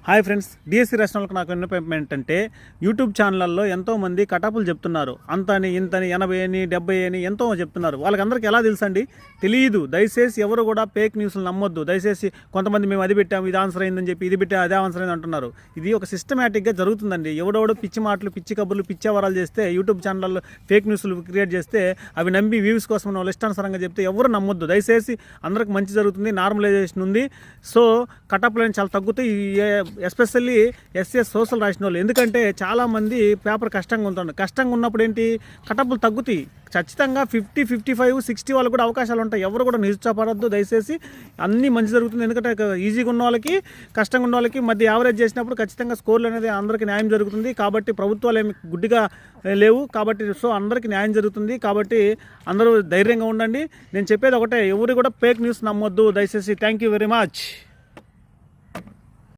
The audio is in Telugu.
హాయ్ ఫ్రెండ్స్, డిఎస్సి రాష్ట్రాలకు నాకు విన్నపం ఏంటంటే యూట్యూబ్ ఛానళ్ళల్లో ఎంతోమంది కటాపులు చెప్తున్నారు. అంతని ఇంతని 80 అని 70 అని ఎంతో చెప్తున్నారు. వాళ్ళకందరికీ ఎలా తెలుసండి? తెలియదు. దయచేసి ఎవరు కూడా ఫేక్ న్యూస్లు నమ్మొద్దు. దయచేసి కొంతమంది మేము అది పెట్టాము, ఇది ఆన్సర్ అయిందని చెప్పి, ఇది పెట్టాము, అదే ఆన్సర్ అయింది అంటున్నారు. ఇది ఒక సిస్టమేటిక్గా జరుగుతుందండి. ఎవడెవడో పిచ్చి మాటలు, పిచ్చి కబుర్లు, పిచ్చవరాలు చేస్తే, యూట్యూబ్ ఛానల్లో ఫేక్ న్యూస్లు క్రియేట్ చేస్తే అవి నమ్మి వ్యూస్ కోసం వాళ్ళు ఇష్టానుసారంగా చెప్తే ఎవరు నమ్మొద్దు. దయచేసి అందరికి మంచి జరుగుతుంది, నార్మలైజేషన్ ఉంది. సో కటాపులు చాలా తగ్గుతాయి. ఎస్పెషల్లీ ఎస్ఎస్ సోషల్ రాసిన వాళ్ళు. ఎందుకంటే చాలామంది పేపర్ కష్టంగా ఉన్నప్పుడు ఏంటి, కటప్పులు తగ్గుతాయి. ఖచ్చితంగా 50, 55, 60 వాళ్ళకు కూడా అవకాశాలు ఉంటాయి. ఎవరు కూడా నిరుత్సాహపడద్దు. దయచేసి అన్నీ మంచి జరుగుతుంది. ఎందుకంటే ఈజీగా ఉన్న వాళ్ళకి, కష్టంగా ఉన్న వాళ్ళకి మధ్య యావరేజ్ చేసినప్పుడు ఖచ్చితంగా స్కోర్లు అనేది అందరికీ న్యాయం జరుగుతుంది. కాబట్టి ప్రభుత్వాలు ఏమి గుడ్డిగా లేవు. కాబట్టి సో అందరికీ న్యాయం జరుగుతుంది. కాబట్టి అందరూ ధైర్యంగా ఉండండి. నేను చెప్పేది ఒకటే, ఎవరు కూడా ఫేక్ న్యూస్ నమ్మొద్దు దయచేసి. Thank you very much.